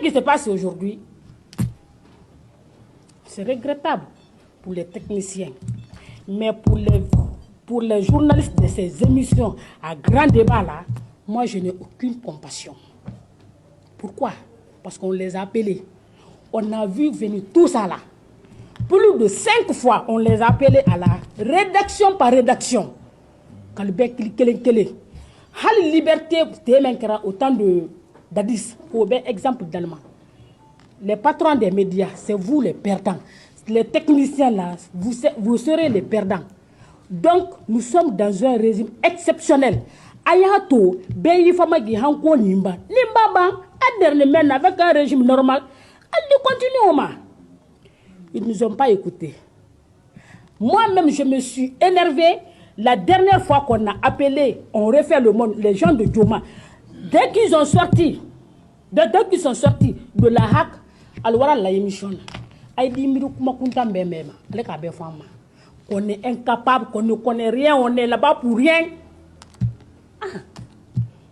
qui se passe aujourd'hui, c'est regrettable pour les techniciens. Mais pour les journalistes de ces émissions à grand débat là, moi je n'ai aucune compassion. Pourquoi? Parce qu'on les a appelés. On a vu venir tout ça là. Plus de 5 fois, on les a appelés à la rédaction par rédaction. Quand le bec kele. Hal liberté témenkera autant de d'Addis. Pour exemple d'Allemand. Les patrons des médias, c'est vous les perdants. Les techniciens là, vous serez les perdants. Donc, nous sommes dans un régime exceptionnel. Ayato, Beyi Famagi Hanko Nimba. Nimba, Adernemen avec un régime normal. Elle continue. Ils ne nous ont pas écoutés. Moi-même, je me suis énervé la dernière fois qu'on a appelé, on refait le monde, les gens de Djoma. Dès qu'ils sont sortis de la hack, alors la émission. On est incapable, qu'on ne connaît rien, on est là-bas pour rien.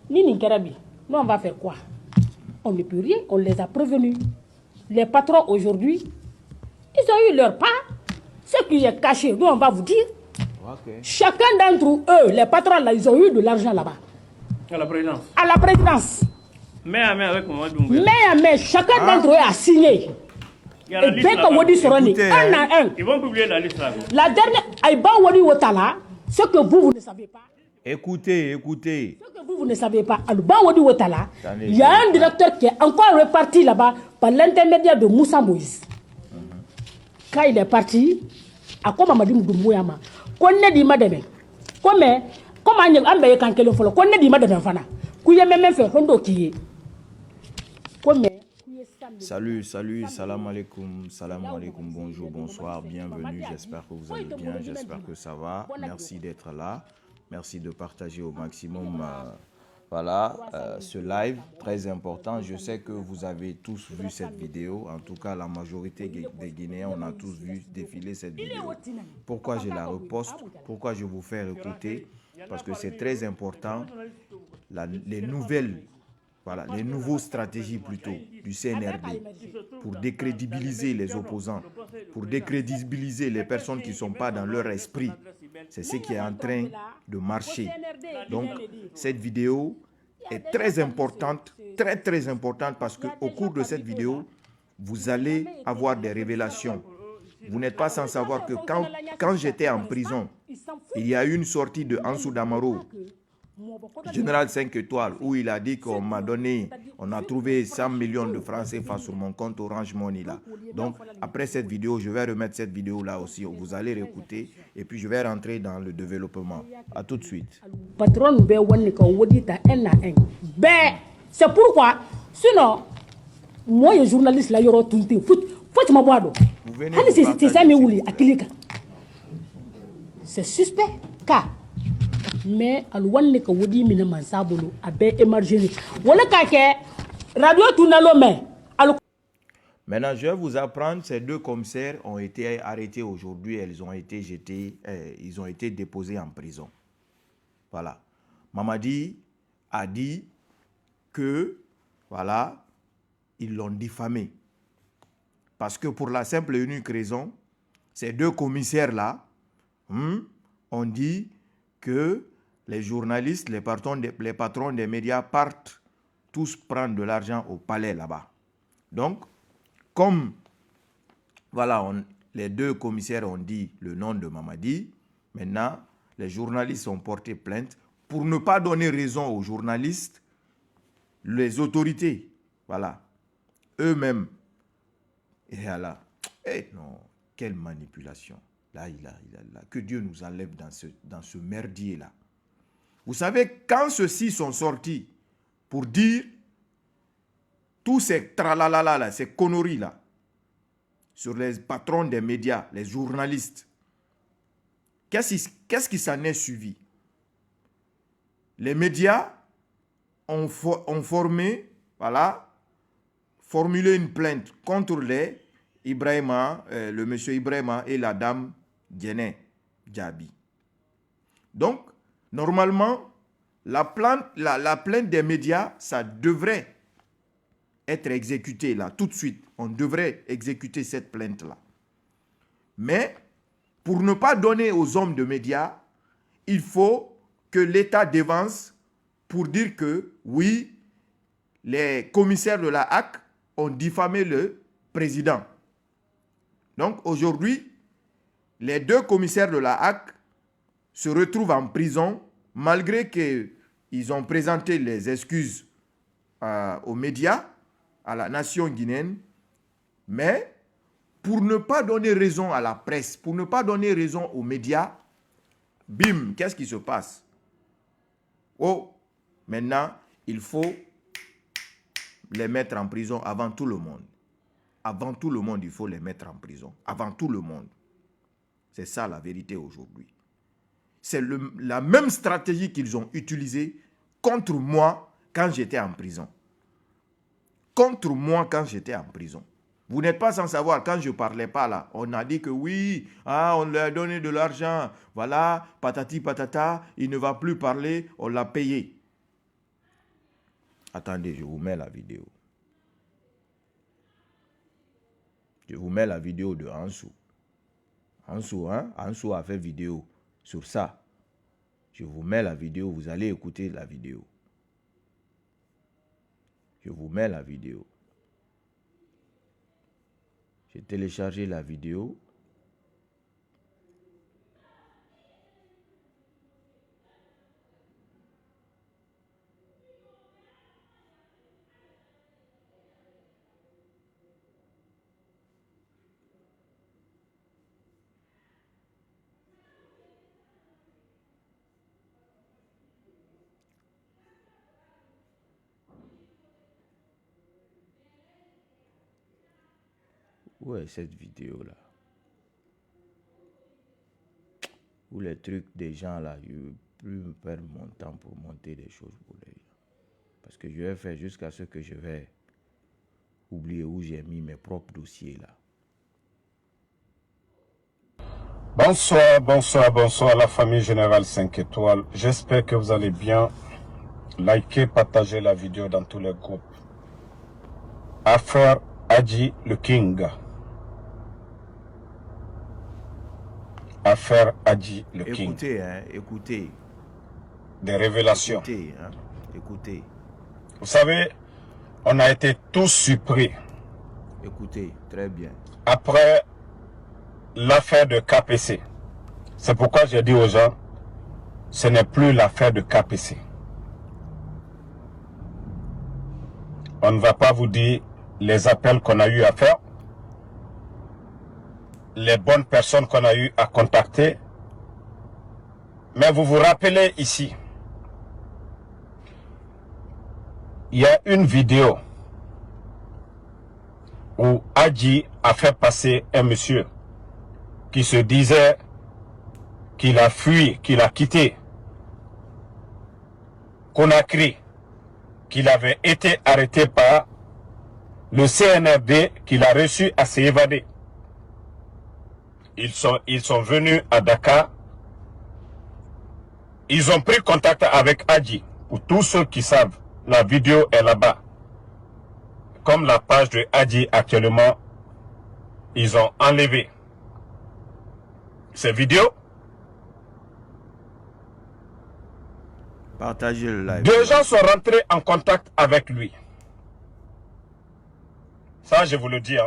Nini Kerabi, nous on va faire quoi? On ne peut rien, on les a prévenus. Les patrons aujourd'hui, ils ont eu leur part. Ce qui est caché, nous on va vous dire. Okay. Chacun d'entre eux, les patrons là, ils ont eu de l'argent là-bas. À la présidence. À la présidence. Mais avec moi, chacun d'entre eux a signé. Il y a la liste là-bas. Ils vont publier la liste là-bas. La dernière, Aïba Wadi Wotala, ce que vous ne savez pas. Écoutez. Ce que vous ne savez pas, Aïba Wadi Wotala, il y a un directeur qui est encore reparti là-bas par l'intermédiaire de Moussa Moïse. Quand il est parti, à quoi Mamadi Moudoumouama, qu'on ne dit madame, comment Ambaye Kankelo Folo, qu'on ne dit madame Fana, Kouya même fait Hondo qui est. Salut, salam alaikum, bonjour, bonsoir, bienvenue, j'espère que vous allez bien, j'espère que ça va, merci d'être là, merci de partager au maximum ce live, très important, je sais que vous avez tous vu cette vidéo, en tout cas la majorité des Guinéens, on a tous vu défiler cette vidéo. Pourquoi je la reposte, pourquoi je vous fais écouter, parce que c'est très important, les nouveaux stratégies plutôt du CNRD pour décrédibiliser les opposants, pour décrédibiliser les personnes qui ne sont pas dans leur esprit. C'est ce qui est en train de marcher. Donc, cette vidéo est très importante, très importante parce qu'au cours de cette vidéo, vous allez avoir des révélations. Vous n'êtes pas sans savoir que quand j'étais en prison, il y a eu une sortie de Ansou Damaro, Général 5 étoiles, où il a dit qu'on m'a donné, on a trouvé 100 millions de francs CFA sur mon compte Orange Money là. Donc, après cette vidéo, je vais remettre cette vidéo là aussi. Vous allez réécouter et puis je vais rentrer dans le développement. À tout de suite. C'est pourquoi, sinon, moi, je suis journaliste là, faut que je m'aboie. C'est suspect, car. Mais alwanne ka wodi mina mansabolo abe émargé wala ka ke radio tunalo mais maintenant je vais vous apprendre, ces deux commissaires ont été arrêtés aujourd'hui, ils ont été déposés en prison. Voilà. Mamadi a dit que voilà, ils l'ont diffamé parce que pour la simple et unique raison, ces deux commissaires là ont dit que les journalistes, les patrons des médias partent tous prendre de l'argent au palais là-bas. Donc, comme voilà, les deux commissaires ont dit le nom de Mamadi, maintenant, les journalistes ont porté plainte pour ne pas donner raison aux journalistes, les autorités, voilà, eux-mêmes. Et là, non, quelle manipulation. Là, que Dieu nous enlève dans ce merdier-là. Vous savez, quand ceux-ci sont sortis pour dire tous ces tralalala, ces conneries-là, sur les patrons des médias, les journalistes, qu'est-ce qui s'en est suivi? Les médias ont formulé une plainte contre le monsieur Ibrahima et la dame Djené Djabi. Donc, normalement, la plainte des médias, ça devrait être exécuté là, tout de suite. On devrait exécuter cette plainte-là. Mais, pour ne pas donner aux hommes de médias, il faut que l'État dévance pour dire que, oui, les commissaires de la HAC ont diffamé le président. Donc, aujourd'hui, les 2 commissaires de la HAC se retrouvent en prison, malgré qu'ils ont présenté les excuses aux médias, à la nation guinéenne, mais pour ne pas donner raison à la presse, pour ne pas donner raison aux médias, bim, qu'est-ce qui se passe? Oh, maintenant, il faut les mettre en prison avant tout le monde. Avant tout le monde, il faut les mettre en prison. Avant tout le monde. C'est ça la vérité aujourd'hui. C'est la même stratégie qu'ils ont utilisée contre moi quand j'étais en prison. Contre moi quand j'étais en prison. Vous n'êtes pas sans savoir, quand je ne parlais pas là, on a dit que oui, on lui a donné de l'argent, voilà, patati patata, il ne va plus parler, on l'a payé. Attendez, je vous mets la vidéo. Je vous mets la vidéo de Ansou. Ansou a fait vidéo sur ça. Je vous mets la vidéo, vous allez écouter la vidéo. Je vous mets la vidéo. J'ai téléchargé la vidéo. Où est cette vidéo-là? Où les trucs des gens là, je ne veux plus me perdre mon temps pour monter des choses pour les gens. Parce que je vais faire jusqu'à ce que je vais oublier où j'ai mis mes propres dossiers là. Bonsoir la famille Générale 5 étoiles. J'espère que vous allez bien. Likez, partagez la vidéo dans tous les groupes. Affaire Adji le King. Affaire Adji le King. Écoutez, écoutez. Des révélations. Écoutez. Vous savez, on a été tous surpris. Écoutez, très bien. Après l'affaire de KPC. C'est pourquoi j'ai dit aux gens, ce n'est plus l'affaire de KPC. On ne va pas vous dire les appels qu'on a eu à faire, les bonnes personnes qu'on a eu à contacter. Mais vous vous rappelez ici, il y a une vidéo où Adji a fait passer un monsieur qui se disait qu'il a fui, qu'il a quitté Conakry, qu'il avait été arrêté par le CNRD, qu'il a reçu à s'évader. Ils sont venus à Dakar. Ils ont pris contact avec Adji. Pour tous ceux qui savent, la vidéo est là-bas. Comme la page de Adji actuellement, ils ont enlevé ces vidéos. Partagez le live. 2 gens sont rentrés en contact avec lui. Ça, je vous le dis.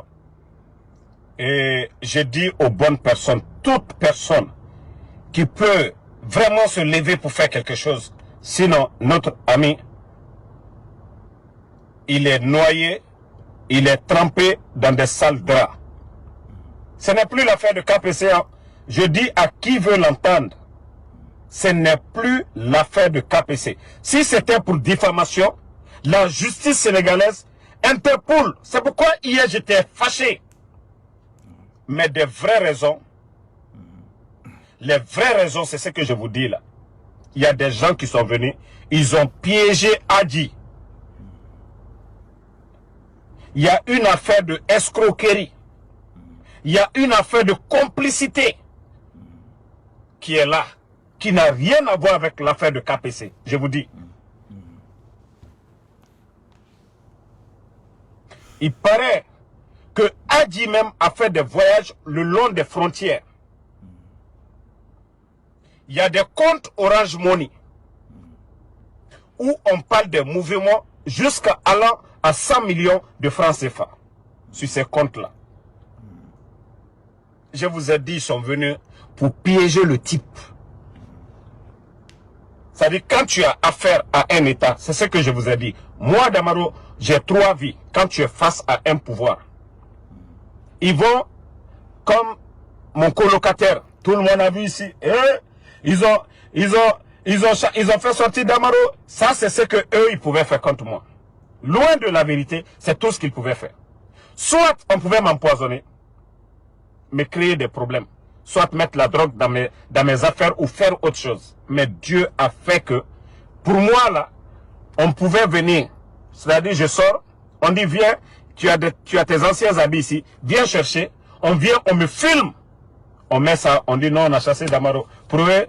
Et je dis aux bonnes personnes, toute personne qui peut vraiment se lever pour faire quelque chose. Sinon, notre ami, il est noyé, il est trempé dans des sales draps. Ce n'est plus l'affaire de KPC. Je dis à qui veut l'entendre, ce n'est plus l'affaire de KPC. Si c'était pour diffamation, la justice sénégalaise, Interpol, c'est pourquoi hier j'étais fâché. Mais des vraies raisons, les vraies raisons, c'est ce que je vous dis là. Il y a des gens qui sont venus, ils ont piégé Adji. Il y a une affaire de escroquerie. Il y a une affaire de complicité qui est là, qui n'a rien à voir avec l'affaire de KPC. Je vous dis. il paraît que Adji même a fait des voyages le long des frontières. Il y a des comptes Orange Money où on parle des mouvements jusqu'à allant à 100 millions de francs CFA sur ces comptes-là. Je vous ai dit, ils sont venus pour piéger le type. C'est-à-dire, quand tu as affaire à un État, c'est ce que je vous ai dit. Moi, Damaro, j'ai 3 vies. Quand tu es face à un pouvoir, ils vont, comme mon colocataire, tout le monde a vu ici, ils ont fait sortir Damaro. Ça, c'est ce que eux ils pouvaient faire contre moi. Loin de la vérité, c'est tout ce qu'ils pouvaient faire. Soit on pouvait m'empoisonner, me créer des problèmes, soit mettre la drogue dans mes affaires ou faire autre chose. Mais Dieu a fait que, pour moi là, on pouvait venir. C'est-à-dire, je sors, on dit viens, tu as tes anciens habits ici, viens chercher, on vient, on me filme. On met ça, on dit non, on a chassé Damaro. Pour eux,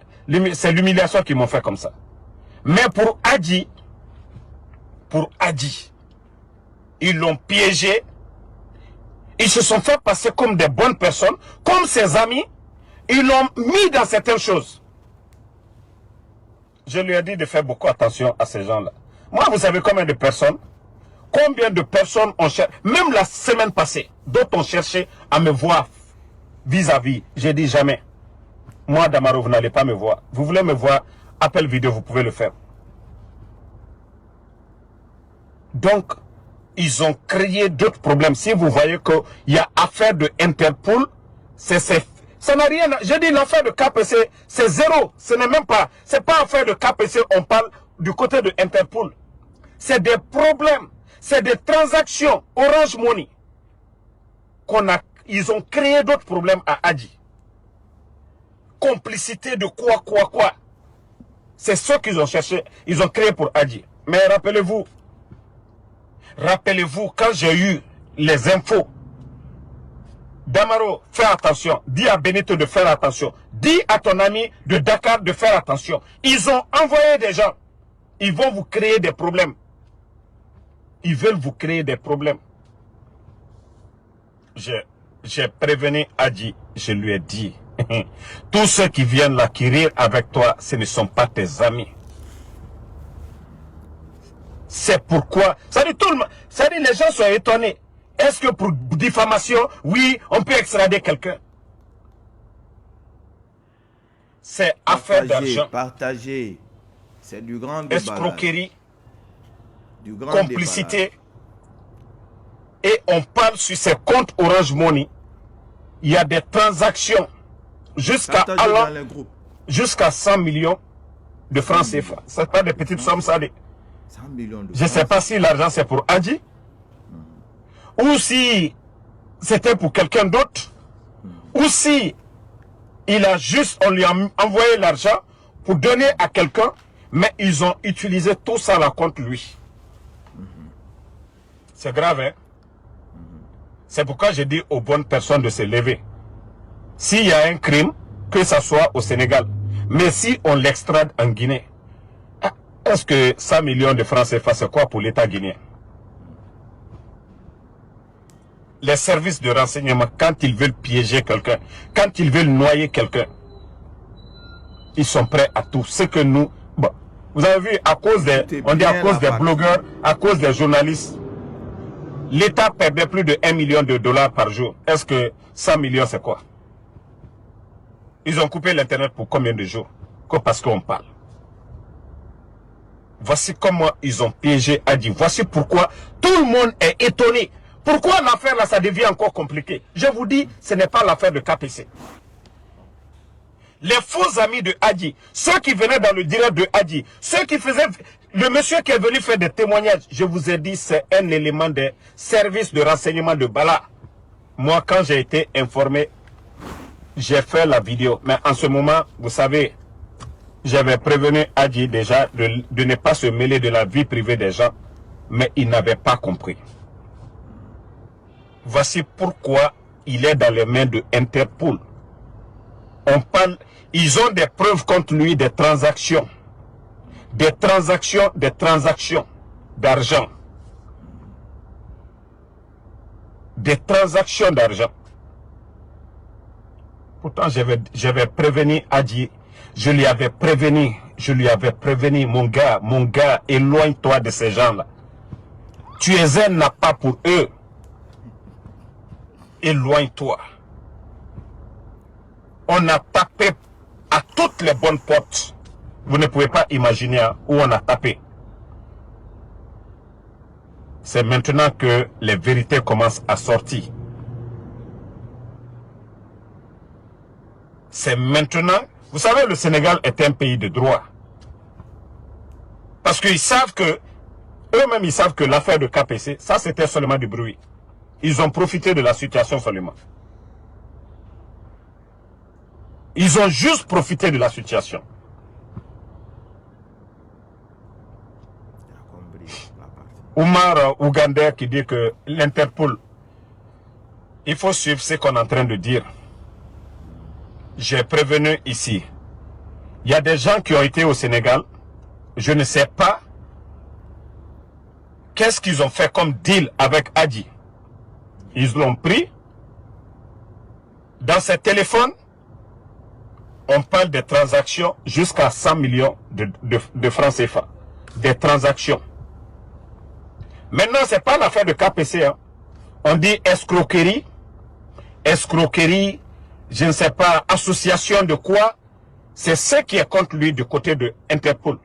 c'est l'humiliation qu'ils m'ont fait comme ça. Mais pour Adji, ils l'ont piégé. Ils se sont fait passer comme des bonnes personnes, comme ses amis. Ils l'ont mis dans certaines choses. Je lui ai dit de faire beaucoup attention à ces gens-là. Moi, vous savez combien de personnes ont cherché, même la semaine passée, d'autres ont cherché à me voir vis-à-vis. J'ai dit jamais. Moi, Damaro, vous n'allez pas me voir. Vous voulez me voir, appel vidéo, vous pouvez le faire. Donc, ils ont créé d'autres problèmes. Si vous voyez qu'il y a affaire de Interpol, ça n'a rien. Je dis l'affaire de KPC, c'est zéro. Ce n'est même pas. C'est pas affaire de KPC, on parle du côté de Interpol. C'est des problèmes. C'est des transactions Orange Money. Ils ont créé d'autres problèmes à Adji. Complicité de quoi. C'est ce qu'ils ont cherché. Ils ont créé pour Adji. Mais rappelez-vous, quand j'ai eu les infos, Damaro, fais attention. Dis à Benito de faire attention. Dis à ton ami de Dakar de faire attention. Ils ont envoyé des gens. Ils vont vous créer des problèmes. Ils veulent vous créer des problèmes. J'ai prévenu Adji. Je lui ai dit, tous ceux qui viennent là, qui rient avec toi, ce ne sont pas tes amis. C'est pourquoi, ça dit tout le monde, ça dit les gens sont étonnés. Est-ce que pour diffamation, oui, on peut extrader quelqu'un? C'est affaire d'argent. Partager. C'est du grand débat. Escroquerie. Du grand complicité. Et on parle sur ces comptes Orange Money. Il y a des transactions jusqu'à 100 millions de francs CFA. Ce n'est pas des petites sommes, ça dit. 100 millions de je ne sais pas si l'argent c'est pour Adji ou si c'était pour quelqu'un d'autre ou si on lui a envoyé l'argent pour donner à quelqu'un, mais ils ont utilisé tout ça là contre lui. C'est grave, hein? C'est pourquoi je dis aux bonnes personnes de se lever. S'il y a un crime, que ça soit au Sénégal, mais si on l'extrade en Guinée, est-ce que 100 millions de francs CFA, c'est quoi pour l'État guinéen? Les services de renseignement, quand ils veulent piéger quelqu'un, quand ils veulent noyer quelqu'un, ils sont prêts à tout. Ce que nous... Bon, vous avez vu, à cause des blogueurs, à cause des journalistes, l'État perdait plus de 1 million de dollars par jour. Est-ce que 100 millions, c'est quoi? Ils ont coupé l'Internet pour combien de jours? Parce qu'on parle. Voici comment ils ont piégé Adji. Voici pourquoi tout le monde est étonné. Pourquoi l'affaire là, ça devient encore compliqué? Je vous dis, ce n'est pas l'affaire de KPC. Les faux amis de Adji, ceux qui venaient dans le direct de Adji, ceux qui faisaient... Le monsieur qui est venu faire des témoignages, je vous ai dit, c'est un élément des services de renseignement de Bala. Moi, quand j'ai été informé, j'ai fait la vidéo. Mais en ce moment, vous savez... J'avais prévenu Adji déjà de ne pas se mêler de la vie privée des gens, mais il n'avait pas compris. Voici pourquoi il est dans les mains de Interpol. On parle, ils ont des preuves contre lui, des transactions d'argent. des transactions d'argent. Pourtant, j'avais prévenu Adji, je lui avais prévenu, mon gars, éloigne-toi de ces gens-là. Tu es un appât pour eux. Éloigne-toi. On a tapé à toutes les bonnes portes. Vous ne pouvez pas imaginer où on a tapé. C'est maintenant que les vérités commencent à sortir. C'est maintenant. Vous savez, le Sénégal est un pays de droit. Parce qu'ils savent que, eux-mêmes, ils savent que l'affaire de KPC, ça c'était seulement du bruit. Ils ont profité de la situation seulement. Ils ont juste profité de la situation. Oumar Ougandais qui dit que l'Interpol, il faut suivre ce qu'on est en train de dire. J'ai prévenu ici. Il y a des gens qui ont été au Sénégal. Je ne sais pas qu'est-ce qu'ils ont fait comme deal avec Adji. Ils l'ont pris. Dans ses téléphones, on parle des transactions jusqu'à 100 millions de francs CFA. Des transactions. Maintenant, ce n'est pas l'affaire de KPC. Hein. On dit escroquerie, je ne sais pas, association de quoi. C'est ce qui est contre lui du côté de Interpol.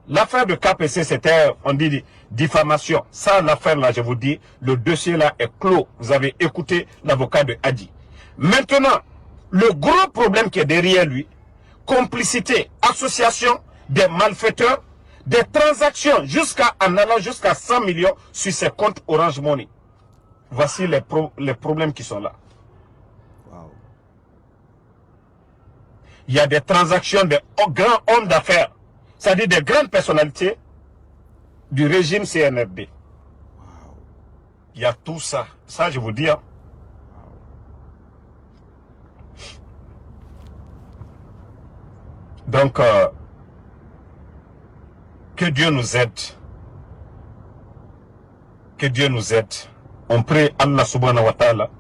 L'affaire de KPC, c'était, on dit, diffamation. Ça, l'affaire-là, je vous dis, le dossier-là est clos. Vous avez écouté l'avocat de Adji. Maintenant, le gros problème qui est derrière lui, complicité, association des malfaiteurs, des transactions en allant jusqu'à 100 millions sur ses comptes Orange Money. Voici les problèmes qui sont là. Wow. Il y a des transactions de grands hommes d'affaires, c'est-à-dire des grandes personnalités du régime CNRD. Wow. Il y a tout ça. Ça, je vous dis. Hein. Donc, que Dieu nous aide. Que Dieu nous aide. On prie Allah subhanahu wa ta'ala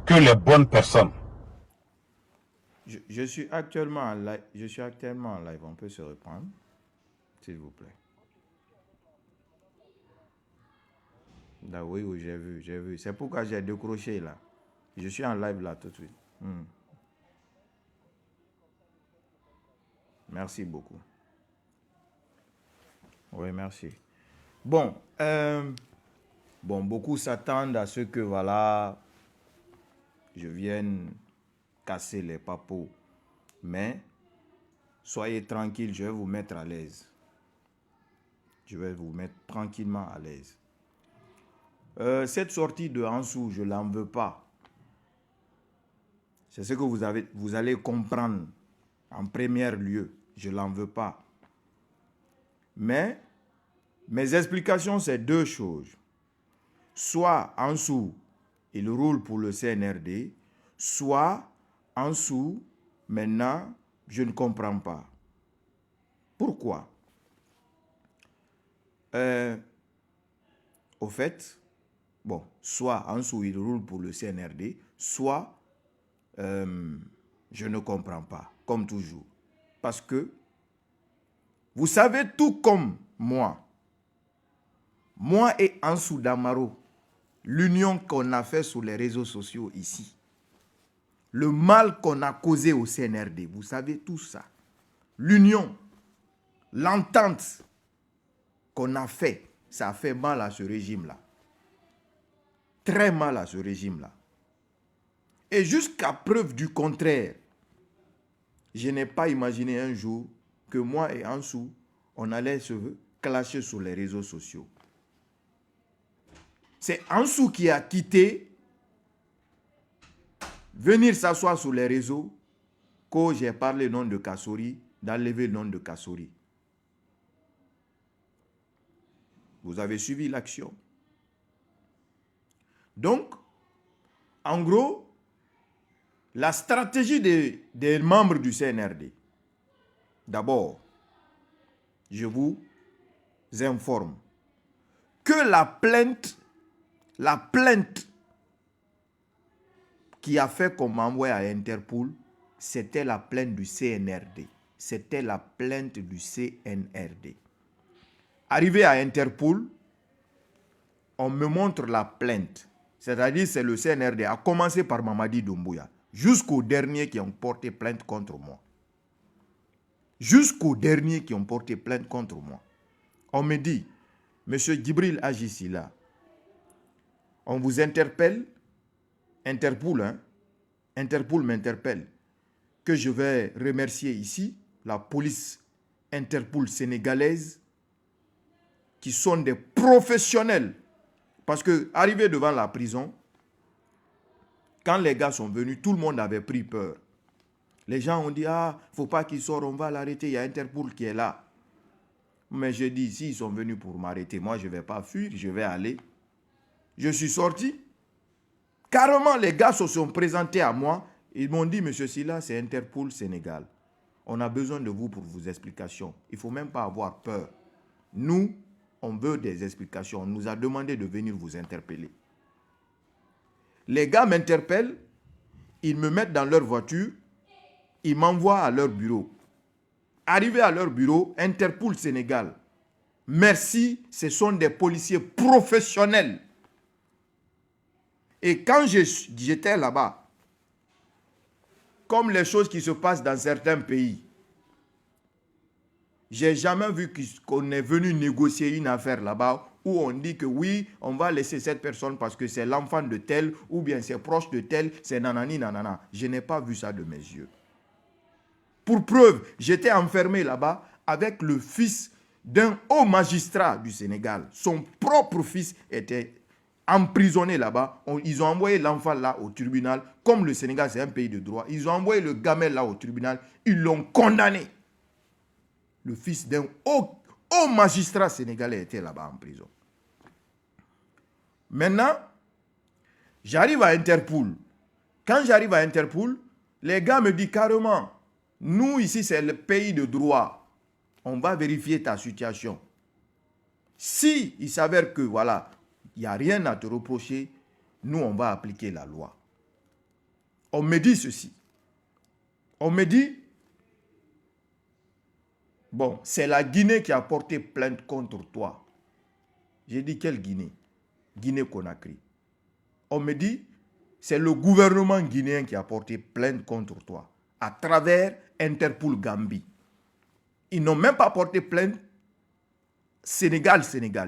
que les bonnes personnes. Je suis actuellement en live. On peut se reprendre, s'il vous plaît. Là, oui, j'ai vu. C'est pourquoi j'ai décroché là. Je suis en live là tout de suite. Merci beaucoup. Oui, merci. Bon, beaucoup s'attendent à ce que, voilà, je vienne casser les papos. Mais, soyez tranquille, je vais vous mettre à l'aise. Je vais vous mettre tranquillement à l'aise. Cette sortie de Ansou, je ne l'en veux pas. C'est ce que vous allez comprendre en premier lieu. Je ne l'en veux pas. Mais, mes explications, c'est deux choses. Soit Ansou, il roule pour le CNRD, soit Ansou, maintenant, je ne comprends pas. Pourquoi? Au fait, soit Ansou, il roule pour le CNRD, soit je ne comprends pas, comme toujours. Parce que, vous savez tout comme moi et Ansou Damaro, l'union qu'on a fait sur les réseaux sociaux ici, le mal qu'on a causé au CNRD, vous savez tout ça. L'union, l'entente qu'on a fait, ça a fait mal à ce régime-là. Très mal à ce régime-là. Et jusqu'à preuve du contraire, je n'ai pas imaginé un jour que moi et Ansou, on allait se clasher sur les réseaux sociaux. C'est Ansou qui a quitté, venir s'asseoir sur les réseaux, quand j'ai parlé le nom de Kassori, d'enlever le nom de Kassori. Vous avez suivi l'action. Donc, en gros, la stratégie des membres du CNRD. D'abord, je vous informe que la plainte qui a fait qu'on m'a envoyé à Interpol, c'était la plainte du CNRD. C'était la plainte du CNRD. Arrivé à Interpol, on me montre la plainte. C'est-à-dire c'est le CNRD, à commencer par Mamadi Doumbouya, jusqu'aux derniers qui ont porté plainte contre moi. Jusqu'aux derniers qui ont porté plainte contre moi. On me dit, Monsieur Djibril Agisila, on vous interpelle, Interpol, hein? Interpol m'interpelle, que je vais remercier ici, la police Interpol sénégalaise, qui sont des professionnels. Parce que, arrivé devant la prison, quand les gars sont venus, tout le monde avait pris peur. Les gens ont dit, ah, il ne faut pas qu'il sorte, on va l'arrêter, il y a Interpol qui est là. Mais je dis, s'ils sont venus pour m'arrêter, moi je ne vais pas fuir, je vais aller. Je suis sorti. Carrément, les gars se sont présentés à moi. Ils m'ont dit, Monsieur Silla, c'est Interpol Sénégal. On a besoin de vous pour vos explications. Il ne faut même pas avoir peur. Nous, on veut des explications. On nous a demandé de venir vous interpeller. Les gars m'interpellent, ils me mettent dans leur voiture, ils m'envoient à leur bureau. Arrivé à leur bureau, Interpol Sénégal. Merci, ce sont des policiers professionnels. Et quand j'étais là-bas, comme les choses qui se passent dans certains pays, j'ai jamais vu qu'on est venu négocier une affaire là-bas où on dit que oui, on va laisser cette personne parce que c'est l'enfant de tel ou bien c'est proche de tel, c'est nanani nanana. Je n'ai pas vu ça de mes yeux. Pour preuve, j'étais enfermé là-bas avec le fils d'un haut magistrat du Sénégal. Son propre fils était emprisonné là-bas. Ils ont envoyé l'enfant là au tribunal. Comme le Sénégal, c'est un pays de droit. Ils ont envoyé le gamin là au tribunal. Ils l'ont condamné. Le fils d'un haut magistrat sénégalais était là-bas en prison. Maintenant, j'arrive à Interpol. Quand j'arrive à Interpol, les gars me disent carrément, nous ici c'est le pays de droit. On va vérifier ta situation. Si il s'avère que voilà, il n'y a rien à te reprocher, nous on va appliquer la loi. On me dit ceci. On me dit, bon, c'est la Guinée qui a porté plainte contre toi. J'ai dit, quelle Guinée? Guinée-Conakry. On me dit, c'est le gouvernement guinéen qui a porté plainte contre toi, à travers Interpol Gambie. Ils n'ont même pas porté plainte Sénégal.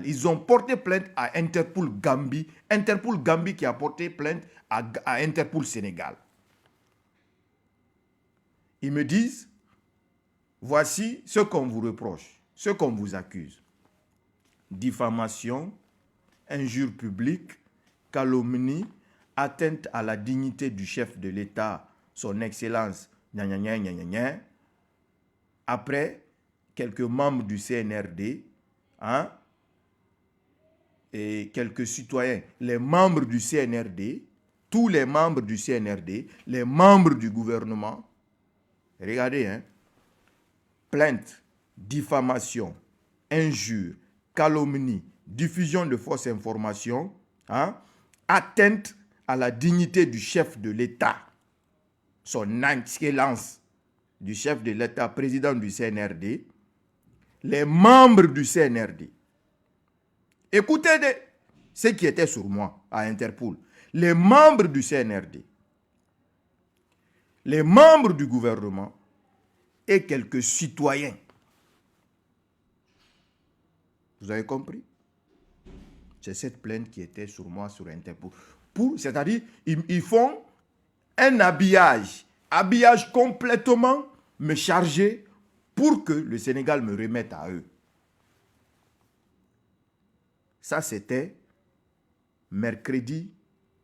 Ils ont porté plainte à Interpol Gambie. Interpol Gambie qui a porté plainte à Interpol Sénégal. Ils me disent, voici ce qu'on vous reproche, ce qu'on vous accuse. Diffamation, injure publique, calomnie, atteinte à la dignité du chef de l'État, son Excellence, gna gna gna gna gna gna. Après, quelques membres du CNRD, hein, et quelques citoyens, les membres du CNRD, tous les membres du CNRD, les membres du gouvernement, regardez, hein, plainte, diffamation, injure, calomnie, diffusion de fausses informations, hein, atteinte à la dignité du chef de l'État, son excellence du chef de l'État, président du CNRD, les membres du CNRD. Écoutez ce qui était sur moi à Interpol. Les membres du CNRD, les membres du gouvernement et quelques citoyens. Vous avez compris? C'est cette plainte qui était sur moi sur Interpol. C'est-à-dire, ils font un habillage complètement me charger pour que le Sénégal me remette à eux. Ça, c'était mardi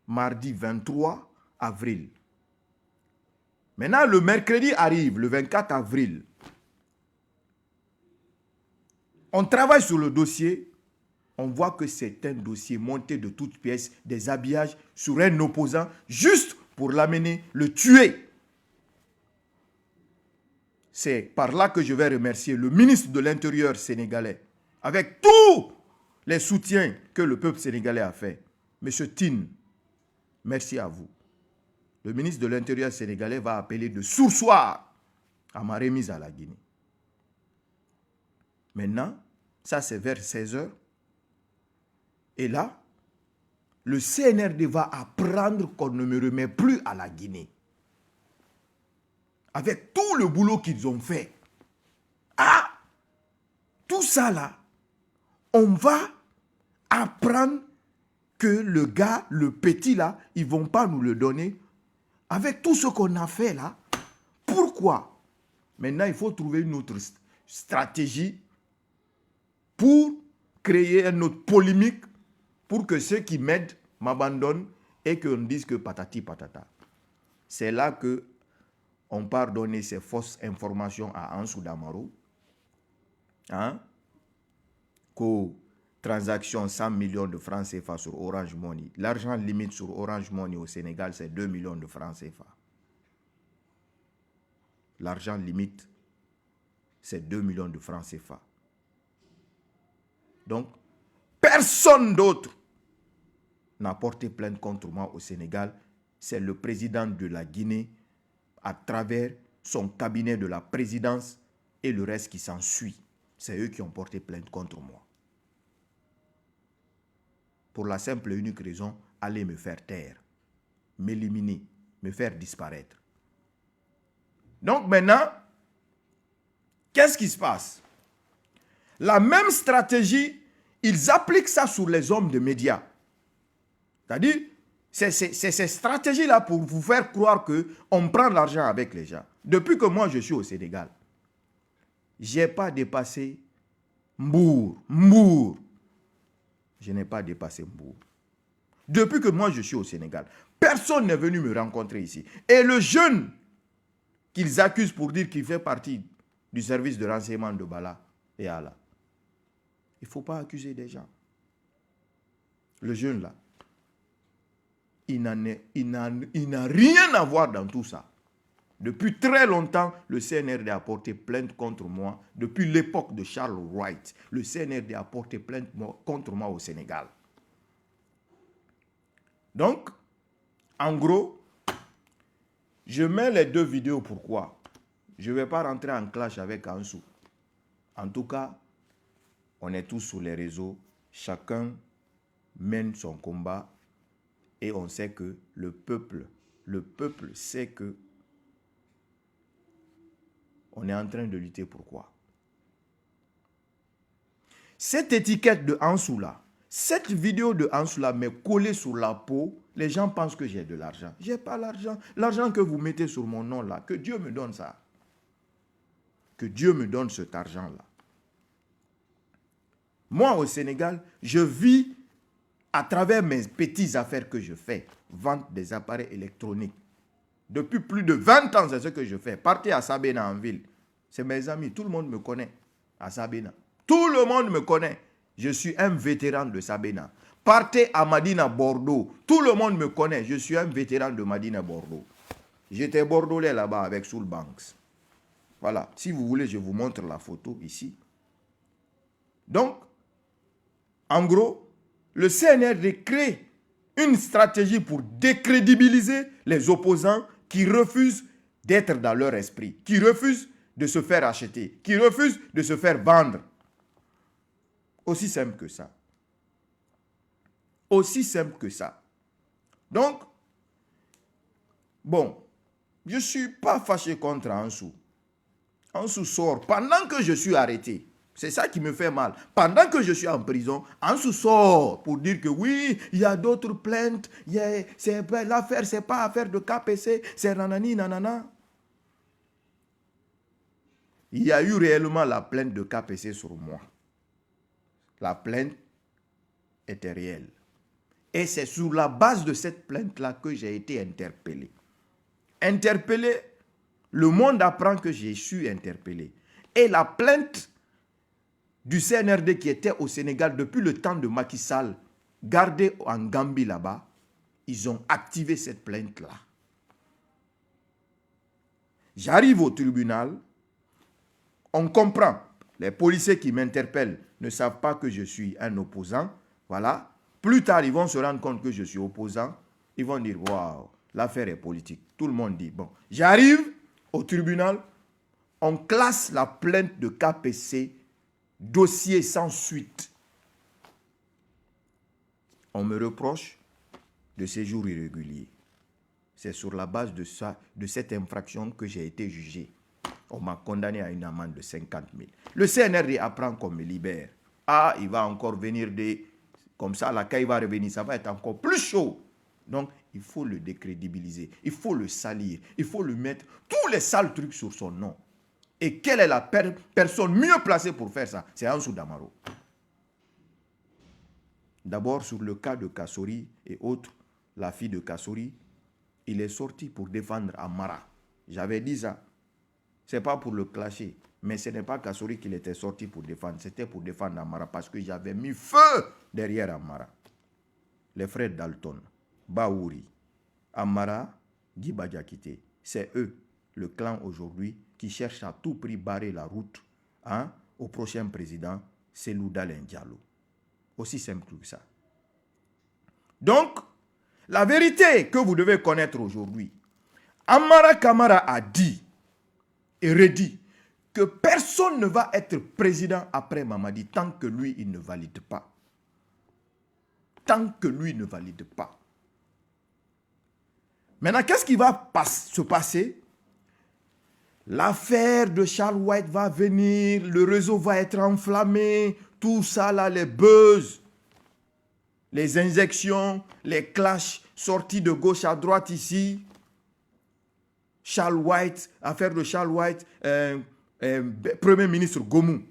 23 avril. Maintenant, le mercredi arrive, le 24 avril. On travaille sur le dossier. On voit que c'est un dossier monté de toutes pièces, des habillages sur un opposant, juste pour l'amener, le tuer. C'est par là que je vais remercier le ministre de l'Intérieur sénégalais, avec tous les soutiens que le peuple sénégalais a fait. Monsieur Tine, merci à vous. le ministre de l'Intérieur sénégalais va appeler de sourçoir à ma remise à la Guinée. Maintenant, ça c'est vers 16h. Et là, le CNRD va apprendre qu'on ne me remet plus à la Guinée. Avec tout le boulot qu'ils ont fait. Ah! Tout ça là, on va apprendre que le gars, le petit là, ils ne vont pas nous le donner. Avec tout ce qu'on a fait là, pourquoi? Maintenant, il faut trouver une autre stratégie pour créer une autre polémique pour que ceux qui m'aident m'abandonnent et qu'on dise que patati patata. C'est là que on part donner ces fausses informations à Ansou Damaro. Hein? Qu'aux transactions 100 millions de francs CFA sur Orange Money. L'argent limite sur Orange Money au Sénégal, c'est 2 millions de francs CFA. L'argent limite, c'est 2 millions de francs CFA. Donc, personne d'autre n'a porté plainte contre moi au Sénégal. C'est le président de la Guinée à travers son cabinet de la présidence et le reste qui s'ensuit. C'est eux qui ont porté plainte contre moi. Pour la simple et unique raison, aller me faire taire, m'éliminer, me faire disparaître. Donc maintenant, qu'est-ce qui se passe? La même stratégie, ils appliquent ça sur les hommes de médias. C'est-à-dire, c'est ces stratégies-là pour vous faire croire qu'on prend l'argent avec les gens. Depuis que moi je suis au Sénégal, je n'ai pas dépassé Mbour. Je n'ai pas dépassé Mbour. Depuis que moi je suis au Sénégal, personne n'est venu me rencontrer ici. Et le jeune qu'ils accusent pour dire qu'il fait partie du service de renseignement de Bala et Allah, il ne faut pas accuser des gens. Le jeune là, il n'a rien à voir dans tout ça. Depuis très longtemps, le CNRD a porté plainte contre moi. Depuis l'époque de Charles Wright, le CNRD a porté plainte contre moi au Sénégal. Donc, en gros, je mets les deux vidéos. Pourquoi? Je ne vais pas rentrer en clash avec Ansou. En tout cas, on est tous sur les réseaux. Chacun mène son combat. Et on sait que le peuple sait que on est en train de lutter pour quoi? Cette étiquette de Ansou là, cette vidéo de Ansou là m'est collée sur la peau. Les gens pensent que j'ai de l'argent. Je n'ai pas l'argent. L'argent que vous mettez sur mon nom là, que Dieu me donne ça. Que Dieu me donne cet argent là. Moi au Sénégal, je vis à travers mes petites affaires que je fais, vente des appareils électroniques. Depuis plus de 20 ans, c'est ce que je fais. Partez à Sabena en ville. C'est mes amis, tout le monde me connaît à Sabena. Tout le monde me connaît. Je suis un vétéran de Sabena. Partez à Madina Bordeaux. Tout le monde me connaît. Je suis un vétéran de Madina Bordeaux. J'étais bordelais là-bas avec Soul Banks. Voilà. Si vous voulez, je vous montre la photo ici. Donc, en gros, le CNRD crée une stratégie pour décrédibiliser les opposants qui refusent d'être dans leur esprit, qui refusent de se faire acheter, qui refusent de se faire vendre. Aussi simple que ça. Aussi simple que ça. Donc, bon, je ne suis pas fâché contre Ansou. Ansou sort pendant que je suis arrêté. C'est ça qui me fait mal. Pendant que je suis en prison, Ansou sort pour dire que oui, il y a d'autres plaintes. L'affaire, ce n'est pas affaire de KPC, c'est nanani, nanana. Il y a eu réellement la plainte de KPC sur moi. La plainte était réelle. Et c'est sur la base de cette plainte-là que j'ai été interpellé. Interpellé, le monde apprend que j'ai su interpeller. Et la plainte du CNRD qui était au Sénégal depuis le temps de Macky Sall, gardé en Gambie là-bas, ils ont activé cette plainte-là. J'arrive au tribunal, on comprend. Les policiers qui m'interpellent ne savent pas que je suis un opposant. Voilà. Plus tard, ils vont se rendre compte que je suis opposant. Ils vont dire, waouh, l'affaire est politique. Tout le monde dit, bon, j'arrive au tribunal, on classe la plainte de KPC, dossier sans suite. On me reproche de séjour irrégulier. C'est sur la base de cette infraction que j'ai été jugé. On m'a condamné à une amende de 50 000. Le CNRD apprend qu'on me libère. Ah, il va encore venir comme ça, là, quand il va revenir, ça va être encore plus chaud. Donc, il faut le décrédibiliser. Il faut le salir. Il faut lui mettre tous les sales trucs sur son nom. Et quelle est la personne mieux placée pour faire ça? C'est Ansou Damaro. D'abord, sur le cas de Kassori et autres, la fille de Kassori, il est sorti pour défendre Amara. J'avais dit ça. Ce n'est pas pour le clasher. Mais ce n'est pas Kassori qu'il était sorti pour défendre. C'était pour défendre Amara parce que j'avais mis feu derrière Amara. Les frères Dalton, Baouri, Amara, Guy Badiakité, c'est eux, le clan aujourd'hui, qui cherchent à tout prix barrer la route au prochain président, Cellou Dalein Diallo. Aussi simple que ça. Donc, la vérité que vous devez connaître aujourd'hui, Amara Kamara a dit et redit que personne ne va être président après Mamadi tant que lui, il ne valide pas. Tant que lui ne valide pas. Maintenant, qu'est-ce qui va se passer? L'affaire de Charles White va venir, le réseau va être enflammé, tout ça là, les buzz, les injections, les clashs sortis de gauche à droite ici. Charles White, affaire de Charles White, Premier ministre Gomu.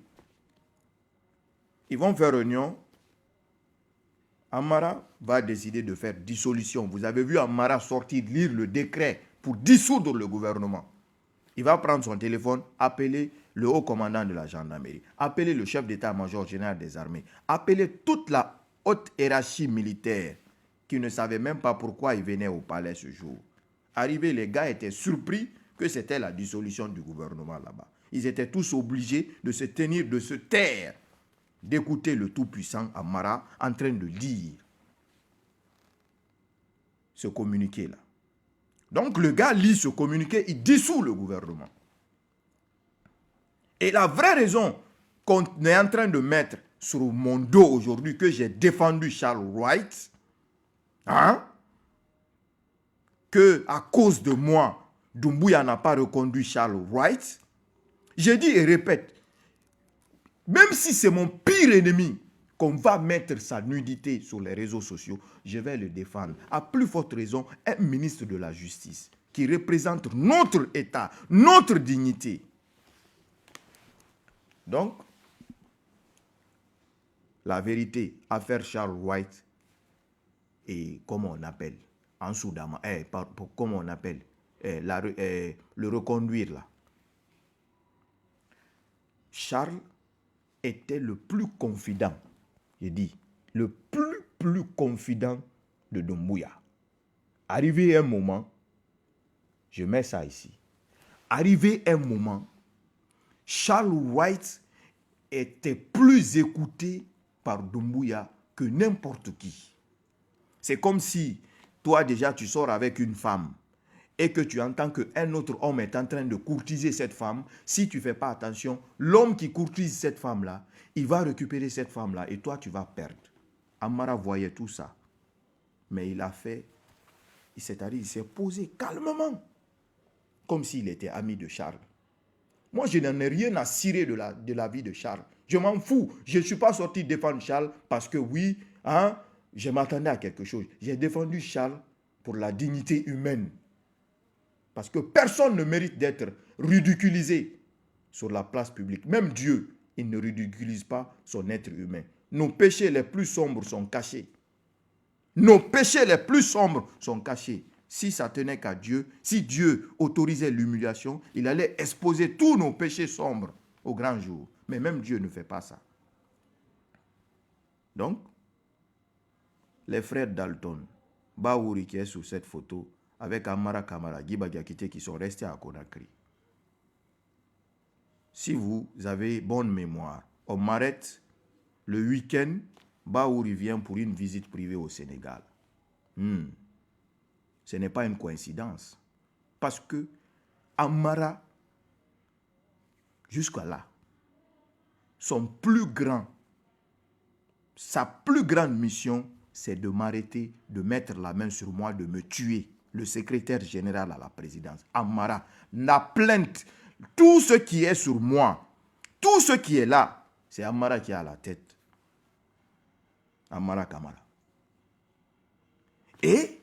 Ils vont faire réunion. Amara va décider de faire dissolution. Vous avez vu Amara sortir, lire le décret pour dissoudre le gouvernement. Il va prendre son téléphone, appeler le haut commandant de la gendarmerie, appeler le chef d'état-major général des armées, appeler toute la haute hiérarchie militaire qui ne savait même pas pourquoi il venait au palais ce jour. Arrivés, les gars étaient surpris que c'était la dissolution du gouvernement là-bas. Ils étaient tous obligés de se tenir, de se taire, d'écouter le tout-puissant Amara en train de lire ce communiqué-là. Donc le gars lit ce communiqué, il dissout le gouvernement. Et la vraie raison qu'on est en train de mettre sur mon dos aujourd'hui, que j'ai défendu Charles White, que à cause de moi, Doumbouya n'a pas reconduit Charles White, j'ai dit et répète, même si c'est mon pire ennemi, qu'on va mettre sa nudité sur les réseaux sociaux, je vais le défendre. À plus forte raison, un ministre de la Justice qui représente notre État, notre dignité. Donc, la vérité, affaire Charles White et comment on appelle, en Soudama, comment on appelle, le reconduire là. Charles était le plus confident, j'ai dit, le plus confident de Doumbouya. Arrivé un moment, je mets ça ici, arrivé un moment, Charles White était plus écouté par Doumbouya que n'importe qui. C'est comme si, toi déjà, tu sors avec une femme et que tu entends qu'un autre homme est en train de courtiser cette femme. Si tu ne fais pas attention, l'homme qui courtise cette femme-là, il va récupérer cette femme-là et toi, tu vas perdre. Amara voyait tout ça. Mais il a fait, il s'est posé calmement, comme s'il était ami de Charles. Moi, je n'en ai rien à cirer de la vie de Charles. Je m'en fous. Je ne suis pas sorti défendre Charles parce que oui, je m'attendais à quelque chose. J'ai défendu Charles pour la dignité humaine. Parce que personne ne mérite d'être ridiculisé sur la place publique. Même Dieu, il ne ridiculise pas son être humain. Nos péchés les plus sombres sont cachés. Nos péchés les plus sombres sont cachés. Si ça tenait qu'à Dieu, si Dieu autorisait l'humiliation, il allait exposer tous nos péchés sombres au grand jour. Mais même Dieu ne fait pas ça. Donc, les frères Dalton, Baouri qui est sur cette photo, avec Amara Kamara, Guy Badiakité qui sont restés à Conakry. Si vous avez bonne mémoire, on m'arrête le week-end, Baouri vient pour une visite privée au Sénégal. Ce n'est pas une coïncidence. Parce que Amara, jusqu'à là, sa plus grande mission, c'est de m'arrêter, de mettre la main sur moi, de me tuer. Le secrétaire général à la présidence, Amara, la plainte, tout ce qui est sur moi, tout ce qui est là, c'est Amara qui est à la tête. Amara Kamara. Et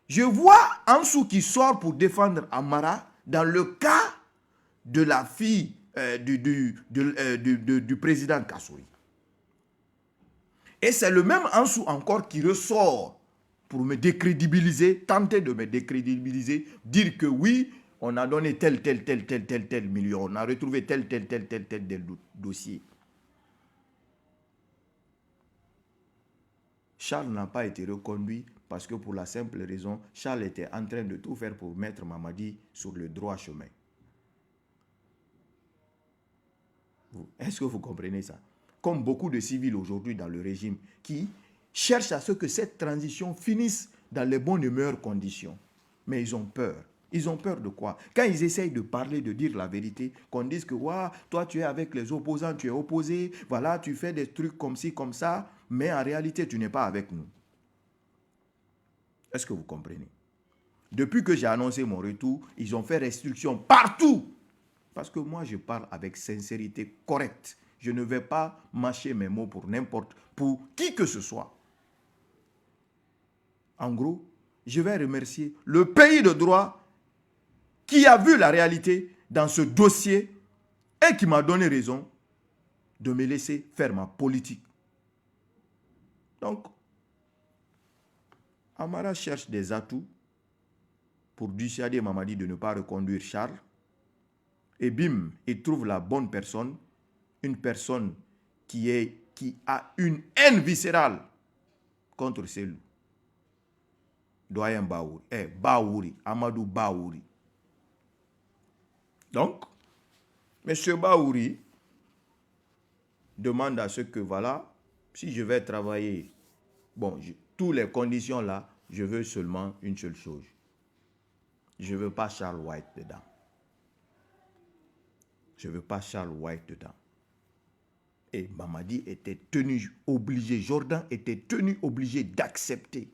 je vois Ansou qui sort pour défendre Amara dans le cas de la fille du président Kassouri. Et c'est le même Ansou encore qui ressort pour me décrédibiliser, tenter de me décrédibiliser, dire que oui, on a donné tel million, on a retrouvé tel dossier. Charles n'a pas été reconduit parce que pour la simple raison, Charles était en train de tout faire pour mettre Mamadi sur le droit chemin. Est-ce que vous comprenez ça? Comme beaucoup de civils aujourd'hui dans le régime qui cherchent à ce que cette transition finisse dans les bonnes et meilleures conditions. Mais ils ont peur. Ils ont peur de quoi? Quand ils essayent de parler, de dire la vérité, qu'on dise que ouais, toi tu es avec les opposants, tu es opposé, voilà, tu fais des trucs comme ci, comme ça, mais en réalité tu n'es pas avec nous. Est-ce que vous comprenez? Depuis que j'ai annoncé mon retour, ils ont fait restriction partout. Parce que moi je parle avec sincérité correcte. Je ne vais pas mâcher mes mots pour qui que ce soit. En gros, je vais remercier le pays de droit qui a vu la réalité dans ce dossier et qui m'a donné raison de me laisser faire ma politique. Donc, Amara cherche des atouts pour dissuader Mamadi de ne pas reconduire Charles. Et bim, il trouve la bonne personne, une personne qui a une haine viscérale contre Selou. Doyen Baouri, Amadou Baouri. Donc, M. Baouri demande à ce que, voilà, si je vais travailler, bon, toutes les conditions là, je veux seulement une seule chose. Je ne veux pas Charles White dedans. Je ne veux pas Charles White dedans. Et Mamadi était obligé, Jordan était obligé d'accepter.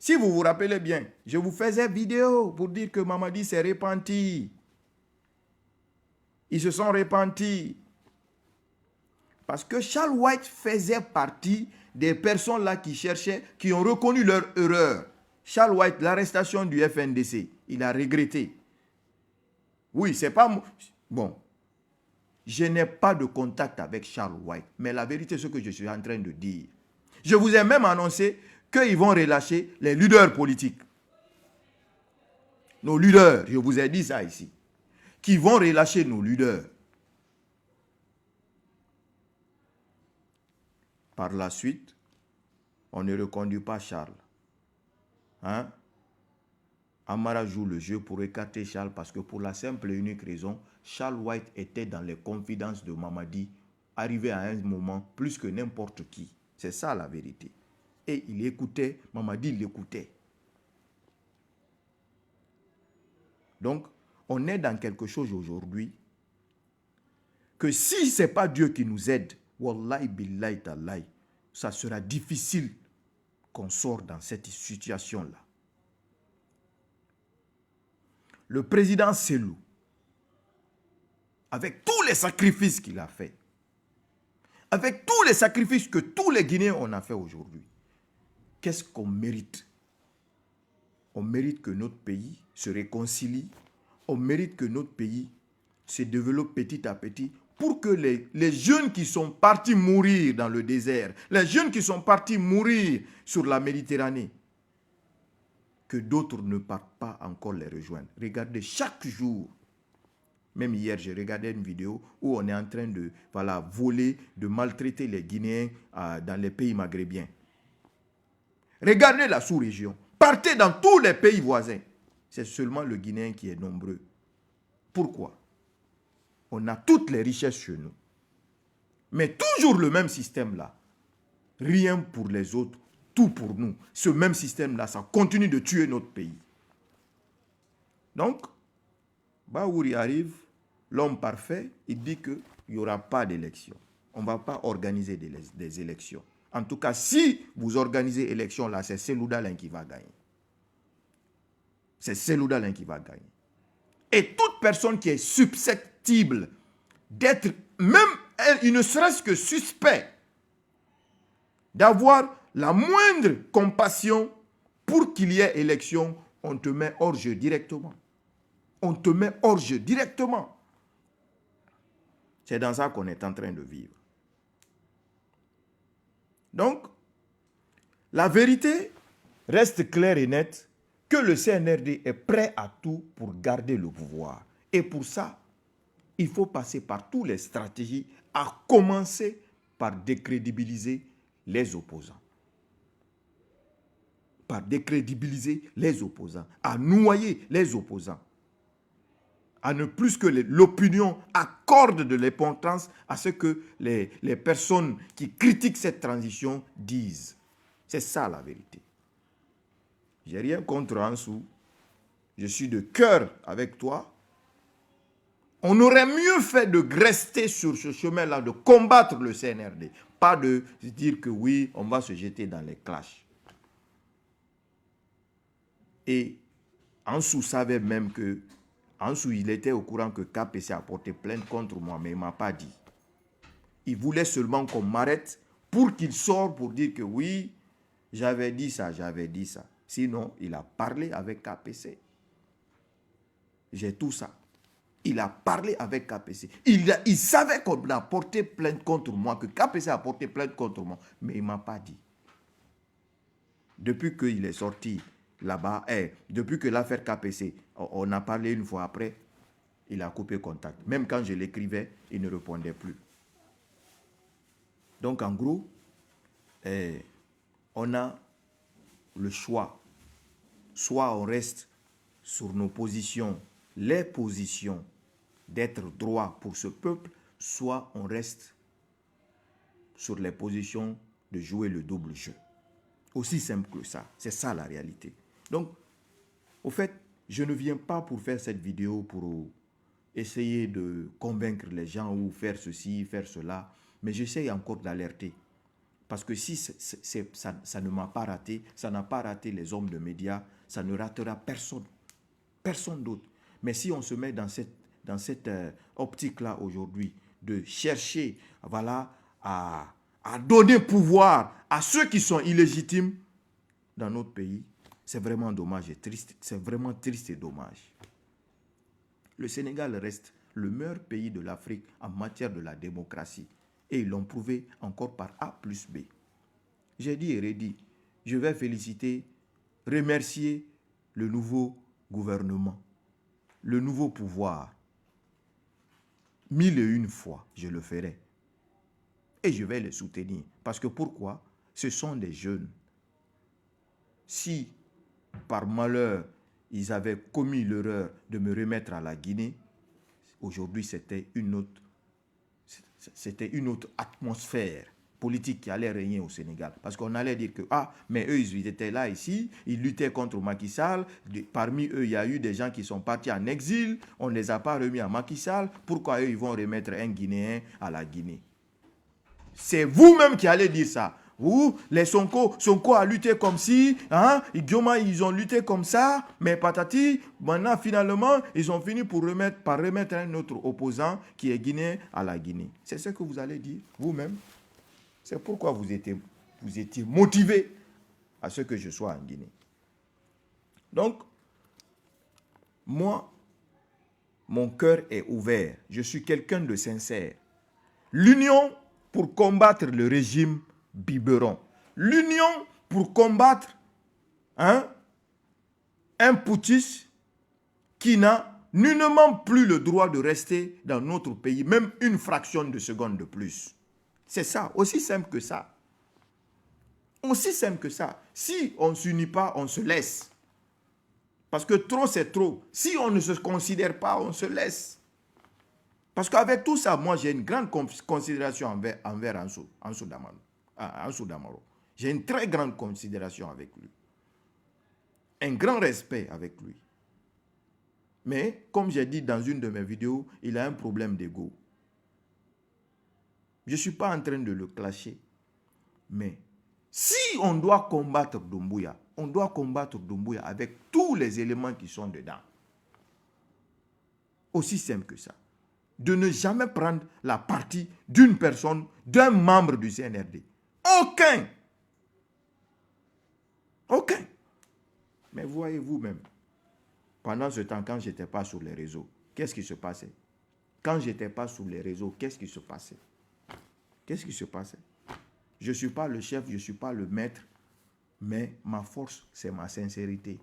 Si vous vous rappelez bien, je vous faisais vidéo pour dire que Mamadi s'est repenti. Ils se sont repentis. Parce que Charles White faisait partie des personnes là qui cherchaient, qui ont reconnu leur erreur. Charles White, l'arrestation du FNDC, il a regretté. Oui, c'est pas... Bon, je n'ai pas de contact avec Charles White, mais la vérité, c'est ce que je suis en train de dire. Je vous ai même annoncé qu'ils vont relâcher les leaders politiques. Nos leaders, je vous ai dit ça ici. Qui vont relâcher nos leaders. Par la suite, on ne reconduit pas Charles. Hein? Amara joue le jeu pour écarter Charles parce que pour la simple et unique raison, Charles White était dans les confidences de Mamadi, arrivé à un moment plus que n'importe qui. C'est ça la vérité. Et il écoutait, Mamadi l'écoutait. Donc, on est dans quelque chose aujourd'hui que si ce n'est pas Dieu qui nous aide, wallahi billahi tallahi, ça sera difficile qu'on sorte dans cette situation-là. Le président Selou, avec tous les sacrifices qu'il a fait, avec tous les sacrifices que tous les Guinéens ont fait aujourd'hui, qu'est-ce qu'on mérite? On mérite que notre pays se réconcilie, on mérite que notre pays se développe petit à petit pour que les jeunes qui sont partis mourir dans le désert, les jeunes qui sont partis mourir sur la Méditerranée, que d'autres ne partent pas encore les rejoindre. Regardez, chaque jour, même hier, j'ai regardé une vidéo où on est en train de voler, de maltraiter les Guinéens dans les pays maghrébiens. Regardez la sous-région. Partez dans tous les pays voisins. C'est seulement le Guinéen qui est nombreux. Pourquoi? On a toutes les richesses chez nous. Mais toujours le même système là. Rien pour les autres, tout pour nous. Ce même système-là, ça continue de tuer notre pays. Donc, Baouri arrive, l'homme parfait, il dit qu'il n'y aura pas d'élection. On ne va pas organiser des élections. En tout cas, si vous organisez élection, là, c'est Selouda Lin qui va gagner. C'est Selouda Lin qui va gagner. Et toute personne qui est susceptible d'être, même, il ne serait-ce que suspect, d'avoir la moindre compassion pour qu'il y ait élection, on te met hors jeu directement. On te met hors jeu directement. C'est dans ça qu'on est en train de vivre. Donc, la vérité reste claire et nette que le CNRD est prêt à tout pour garder le pouvoir. Et pour ça, il faut passer par toutes les stratégies, à commencer par décrédibiliser les opposants. Par décrédibiliser les opposants, à noyer les opposants. À ne plus que l'opinion accorde de l'importance à ce que les personnes qui critiquent cette transition disent. C'est ça la vérité. Je n'ai rien contre Ansou. Je suis de cœur avec toi. On aurait mieux fait de rester sur ce chemin-là, de combattre le CNRD. Pas de dire que oui, on va se jeter dans les clashs. Et Ansou savait même que Ansou, il était au courant que KPC a porté plainte contre moi, mais il ne m'a pas dit. Il voulait seulement qu'on m'arrête pour qu'il sorte pour dire que oui, j'avais dit ça, j'avais dit ça. Sinon, il a parlé avec KPC. J'ai tout ça. Il a parlé avec KPC. Il savait qu'on a porté plainte contre moi, que KPC a porté plainte contre moi, mais il ne m'a pas dit. Depuis qu'il est sorti là-bas, depuis que l'affaire KPC, on a parlé une fois après, il a coupé contact. Même quand je l'écrivais, il ne répondait plus. Donc en gros, on a le choix. Soit on reste sur nos positions, les positions d'être droit pour ce peuple, soit on reste sur les positions de jouer le double jeu. Aussi simple que ça. C'est ça la réalité. Donc, au fait, je ne viens pas pour faire cette vidéo pour essayer de convaincre les gens ou faire ceci, faire cela, mais j'essaie encore d'alerter. Parce que si ça ne m'a pas raté, ça n'a pas raté les hommes de médias, ça ne ratera personne, personne d'autre. Mais si on se met dans cette optique-là aujourd'hui, de chercher voilà, à donner pouvoir à ceux qui sont illégitimes dans notre pays, c'est vraiment dommage et triste. C'est vraiment triste et dommage. Le Sénégal reste le meilleur pays de l'Afrique en matière de la démocratie. Et ils l'ont prouvé encore par A plus B. J'ai dit et redit, je vais féliciter, remercier le nouveau gouvernement, le nouveau pouvoir. 1001 fois, je le ferai. Et je vais les soutenir. Parce que pourquoi? Ce sont des jeunes. Si, par malheur, ils avaient commis l'erreur de me remettre à la Guinée, aujourd'hui, c'était une autre atmosphère politique qui allait régner au Sénégal. Parce qu'on allait dire que, mais eux, ils étaient là ici, ils luttaient contre Macky Sall. Parmi eux, il y a eu des gens qui sont partis en exil. On ne les a pas remis à Macky Sall. Pourquoi eux, ils vont remettre un Guinéen à la Guinée? C'est vous-même qui allez dire ça. Vous, les Sonko a lutté comme si, Guillaume, ils ont lutté comme ça, mais patati, maintenant, finalement, ils ont fini par remettre un autre opposant qui est guinéen à la Guinée. C'est ce que vous allez dire, vous-même. C'est pourquoi vous étiez motivé à ce que je sois en Guinée. Donc, moi, mon cœur est ouvert. Je suis quelqu'un de sincère. L'union pour combattre le régime biberon. L'union pour combattre un putschiste qui n'a nullement plus le droit de rester dans notre pays, même une fraction de seconde de plus. C'est ça, aussi simple que ça. Aussi simple que ça. Si on ne s'unit pas, on se laisse. Parce que trop, c'est trop. Si on ne se considère pas, on se laisse. Parce qu'avec tout ça, moi, j'ai une grande considération envers Ansou Damaro. J'ai une très grande considération avec lui. Un grand respect avec lui. Mais, comme j'ai dit dans une de mes vidéos, il a un problème d'ego. Je ne suis pas en train de le clasher. Mais, si on doit combattre Doumbouya, on doit combattre Doumbouya avec tous les éléments qui sont dedans. Aussi simple que ça. De ne jamais prendre la partie d'une personne, d'un membre du CNRD. Aucun. Aucun. Mais voyez vous-même, pendant ce temps, quand je n'étais pas sur les réseaux, qu'est-ce qui se passait? Quand je n'étais pas sur les réseaux, qu'est-ce qui se passait? Qu'est-ce qui se passait? Je ne suis pas le chef, je ne suis pas le maître, mais ma force, c'est ma sincérité.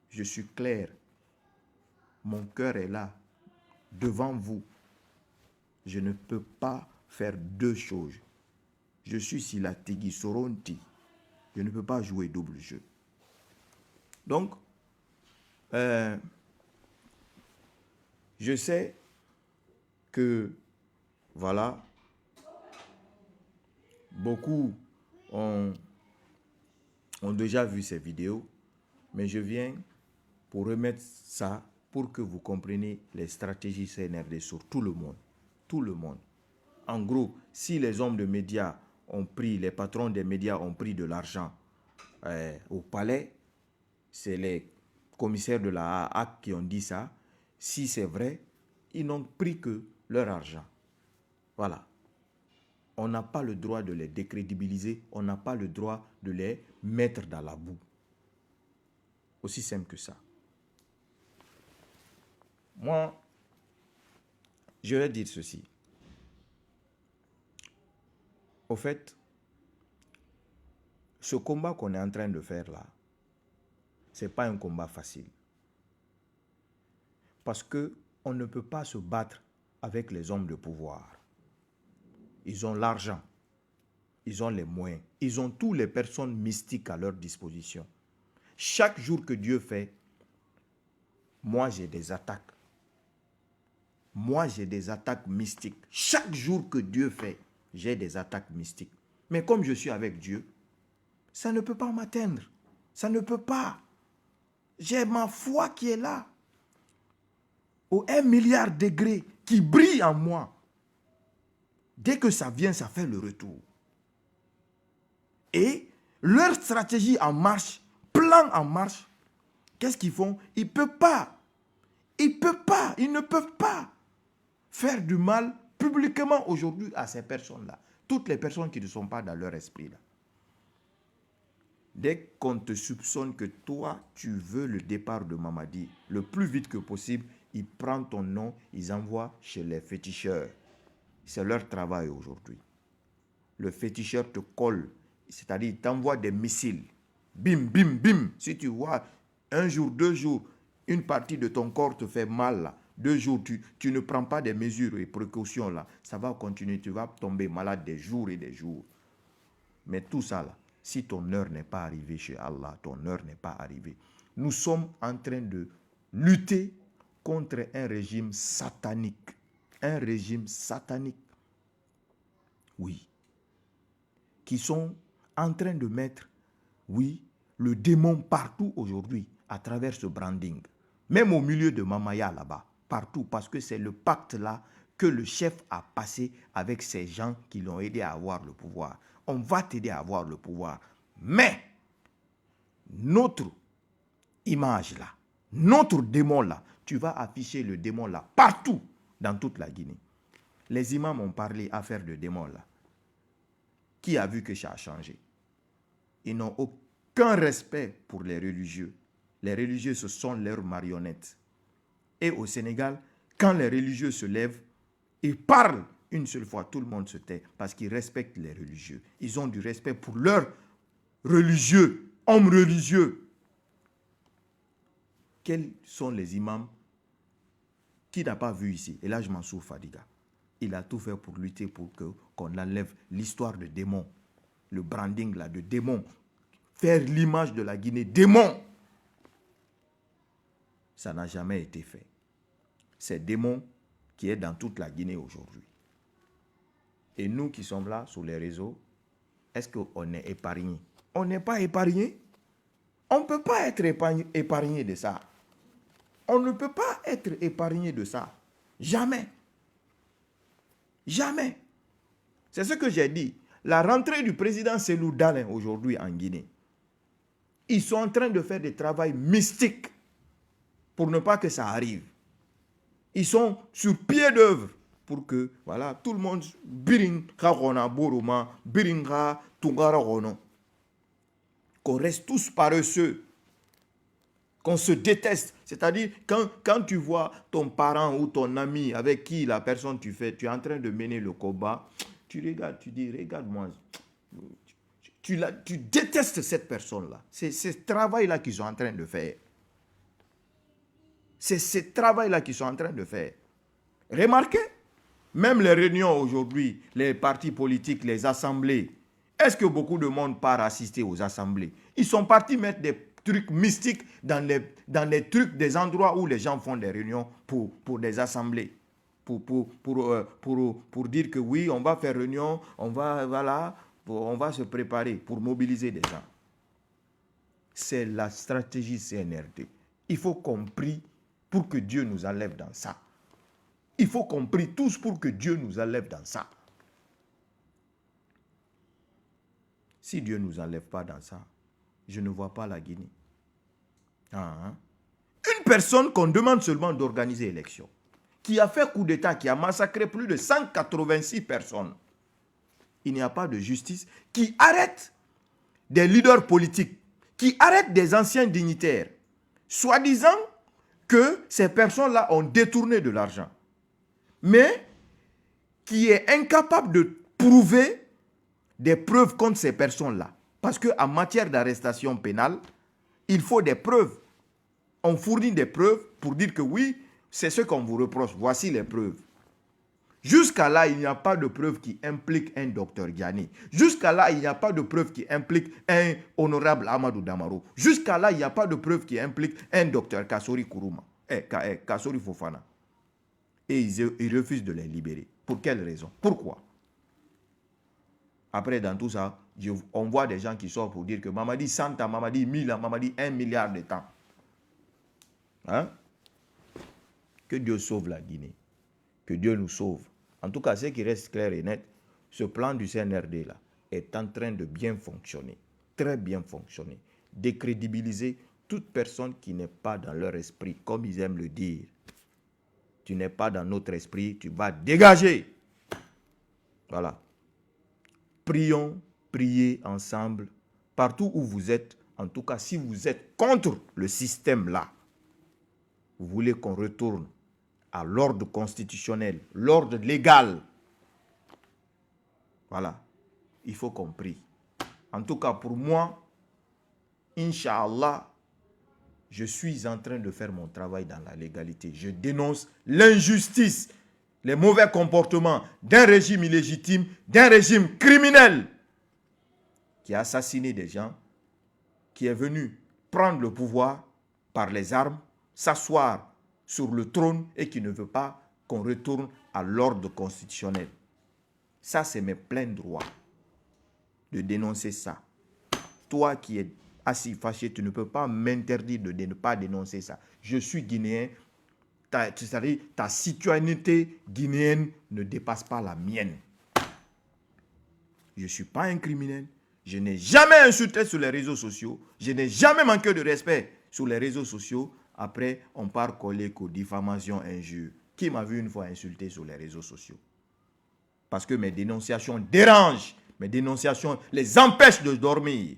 Je suis clair. Mon cœur est là, devant vous. Je ne peux pas faire deux choses. Je suis Sila Tigui Soronti. Je ne peux pas jouer double jeu. Donc, je sais que, voilà, beaucoup ont déjà vu ces vidéos, mais je viens pour remettre ça, pour que vous compreniez les stratégies CNRD sur tout le monde. Tout le monde. En gros, si les hommes de médias ont pris, les patrons des médias ont pris de l'argent au palais, c'est les commissaires de la HAC qui ont dit ça. Si c'est vrai, ils n'ont pris que leur argent. Voilà. On n'a pas le droit de les décrédibiliser, on n'a pas le droit de les mettre dans la boue. Aussi simple que ça. Moi, je vais dire ceci. Au fait, ce combat qu'on est en train de faire là, ce n'est pas un combat facile. Parce qu'on ne peut pas se battre avec les hommes de pouvoir. Ils ont l'argent, ils ont les moyens, ils ont toutes les personnes mystiques à leur disposition. Chaque jour que Dieu fait, moi j'ai des attaques. Moi j'ai des attaques mystiques. Chaque jour que Dieu fait, j'ai des attaques mystiques. Mais comme je suis avec Dieu, ça ne peut pas m'atteindre. Ça ne peut pas. J'ai ma foi qui est là. Au 1 milliard de degrés qui brille en moi. Dès que ça vient, ça fait le retour. Et leur stratégie en marche, plan en marche, qu'est-ce qu'ils font? Ils ne peuvent pas. Ils ne peuvent pas faire du mal publiquement aujourd'hui à ces personnes-là. Toutes les personnes qui ne sont pas dans leur esprit là. Dès qu'on te soupçonne que toi, tu veux le départ de Mamadi, le plus vite que possible, ils prennent ton nom, ils envoient chez les féticheurs. C'est leur travail aujourd'hui. Le féticheur te colle, c'est-à-dire il t'envoie des missiles. Bim, bim, bim. Si tu vois, un jour, 2 jours, une partie de ton corps te fait mal, là. 2 jours, tu ne prends pas des mesures et précautions, là. Ça va continuer, tu vas tomber malade des jours et des jours. Mais tout ça, là, si ton heure n'est pas arrivée chez Allah, ton heure n'est pas arrivée. Nous sommes en train de lutter contre un régime satanique. Un régime satanique. Oui. Qui sont en train de mettre, oui, le démon partout aujourd'hui à travers ce branding. Même au milieu de Mamaya là-bas. Partout. Parce que c'est le pacte là que le chef a passé avec ces gens qui l'ont aidé à avoir le pouvoir. On va t'aider à avoir le pouvoir. Mais, notre image là, notre démon là, tu vas afficher le démon là partout dans toute la Guinée. Les imams ont parlé affaire de démon là. Qui a vu que ça a changé? Ils n'ont aucun respect pour les religieux. Les religieux, ce sont leurs marionnettes. Et au Sénégal, quand les religieux se lèvent, ils parlent une seule fois, tout le monde se tait parce qu'ils respectent les religieux. Ils ont du respect pour leurs religieux, hommes religieux. Quels sont les imams? Qui n'a pas vu ici? Et là, je m'en souviens, Fadiga. Il a tout fait pour lutter pour qu'on enlève l'histoire de démon. Le branding là, de démon. Faire l'image de la Guinée, démon. Ça n'a jamais été fait. C'est démon qui est dans toute la Guinée aujourd'hui. Et nous qui sommes là sur les réseaux, est-ce qu'on est épargné? On n'est pas épargné. On ne peut pas être épargné de ça. On ne peut pas être épargné de ça. Jamais. Jamais. C'est ce que j'ai dit. La rentrée du président Cellou Dalein aujourd'hui en Guinée. Ils sont en train de faire des travaux mystiques pour ne pas que ça arrive. Ils sont sur pied d'œuvre pour que, voilà, tout le monde, qu'on reste tous paresseux, qu'on se déteste. C'est-à-dire, quand tu vois ton parent ou ton ami avec qui la personne tu es en train de mener le combat, tu regardes, tu dis, regarde-moi, tu détestes cette personne-là. C'est ce travail-là qu'ils sont en train de faire. C'est ce travail-là qu'ils sont en train de faire. Remarquez, même les réunions aujourd'hui, les partis politiques, les assemblées, est-ce que beaucoup de monde part assister aux assemblées? Ils sont partis mettre des trucs mystiques dans les trucs, des endroits où les gens font des réunions pour des assemblées. Pour dire que oui, on va faire réunion, on va se préparer pour mobiliser des gens. C'est la stratégie CNRD. Il faut qu'on prie pour que Dieu nous enlève dans ça. Il faut qu'on prie tous pour que Dieu nous enlève dans ça. Si Dieu ne nous enlève pas dans ça, je ne vois pas la Guinée. Une personne qu'on demande seulement d'organiser l'élection, qui a fait coup d'État, qui a massacré plus de 186 personnes, il n'y a pas de justice, qui arrête des leaders politiques, qui arrête des anciens dignitaires, soi-disant que ces personnes-là ont détourné de l'argent, mais qui est incapable de prouver des preuves contre ces personnes-là. Parce qu'en matière d'arrestation pénale, il faut des preuves. On fournit des preuves pour dire que oui, c'est ce qu'on vous reproche. Voici les preuves. Jusqu'à là, il n'y a pas de preuve qui implique un docteur Diané. Jusqu'à là, il n'y a pas de preuve qui implique un honorable Amadou Damaro. Jusqu'à là, il n'y a pas de preuve qui implique un docteur Kassori Kourouma. Kassori Fofana. Et ils refusent de les libérer. Pour quelle raison? Pourquoi? Après, dans tout ça, on voit des gens qui sortent pour dire que Mamadi 100 ans, Mamadi 1000 ans, Mamadi 1 milliard de temps. Hein? Que Dieu sauve la Guinée. Que Dieu nous sauve. En tout cas, ce qui reste clair et net, ce plan du CNRD là est en train de bien fonctionner. Très bien fonctionner. Décrédibiliser toute personne qui n'est pas dans leur esprit, comme ils aiment le dire. Tu n'es pas dans notre esprit, tu vas dégager. Voilà. Prions, priez ensemble, partout où vous êtes. En tout cas, si vous êtes contre le système là, vous voulez qu'on retourne à l'ordre constitutionnel, l'ordre légal. Voilà. Il faut qu'on prie. En tout cas, pour moi, Inch'Allah, je suis en train de faire mon travail dans la légalité. Je dénonce l'injustice, les mauvais comportements d'un régime illégitime, d'un régime criminel qui a assassiné des gens, qui est venu prendre le pouvoir par les armes, s'asseoir sur le trône et qui ne veut pas qu'on retourne à l'ordre constitutionnel. Ça, c'est mes pleins droits de dénoncer ça. Toi qui es assis fâché, tu ne peux pas m'interdire de ne pas dénoncer ça. Je suis guinéen, c'est-à-dire ta citoyenneté guinéenne ne dépasse pas la mienne. Je ne suis pas un criminel. Je n'ai jamais insulté sur les réseaux sociaux. Je n'ai jamais manqué de respect sur les réseaux sociaux. Après, on part coller qu'aux diffamations, injures. Qui m'a vu une fois insulter sur les réseaux sociaux? Parce que mes dénonciations dérangent. Mes dénonciations les empêchent de dormir.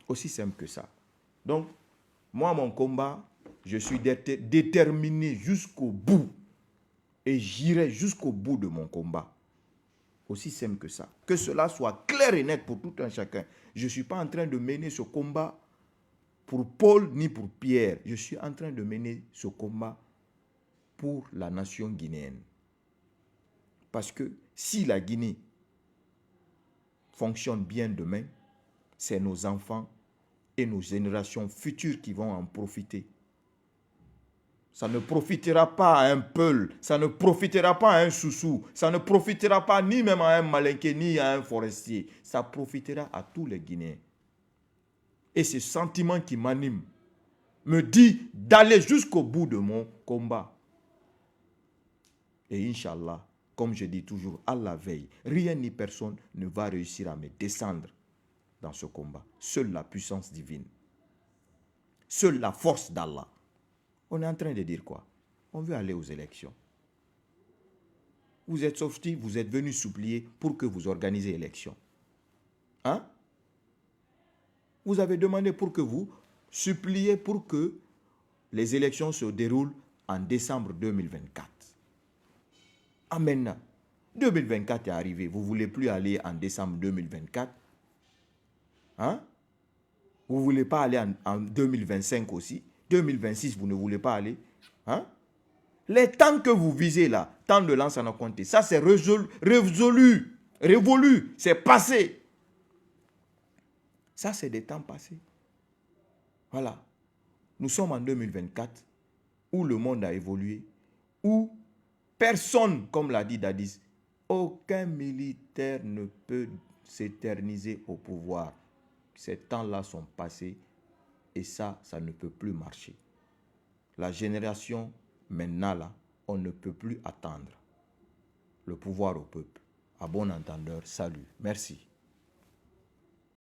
Aussi simple que ça. Donc, moi, mon combat, je suis déterminé jusqu'au bout. Et j'irai jusqu'au bout de mon combat. Aussi simple que ça. Que cela soit clair et net pour tout un chacun. Je ne suis pas en train de mener ce combat pour Paul ni pour Pierre. Je suis en train de mener ce combat pour la nation guinéenne. Parce que si la Guinée fonctionne bien demain, c'est nos enfants et nos générations futures qui vont en profiter. Ça ne profitera pas à un Peul, ça ne profitera pas à un Soussou, ça ne profitera pas ni même à un Malinké, ni à un forestier. Ça profitera à tous les Guinéens. Et ce sentiment qui m'anime me dit d'aller jusqu'au bout de mon combat. Et Inch'Allah, comme je dis toujours, à la veille, rien ni personne ne va réussir à me descendre dans ce combat. Seule la puissance divine. Seule la force d'Allah. On est en train de dire quoi? On veut aller aux élections. Vous êtes sortis, vous êtes venus supplier pour que vous organisez l'élection. Hein? Vous avez demandé pour que vous suppliez pour que les élections se déroulent en décembre 2024. Ah, maintenant, 2024 est arrivé. Vous ne voulez plus aller en décembre 2024? Hein? Vous ne voulez pas aller en 2025 aussi? 2026, vous ne voulez pas aller? Hein? Les temps que vous visez là, temps de l'an, ça n'a compté. Ça, c'est révolu, c'est passé. Ça, c'est des temps passés. Voilà. Nous sommes en 2024, où le monde a évolué, où personne, comme l'a dit Dadis, aucun militaire ne peut s'éterniser au pouvoir. Ces temps-là sont passés et ça ne peut plus marcher. La génération maintenant, là, on ne peut plus attendre. Le pouvoir au peuple. À bon entendeur, salut. Merci.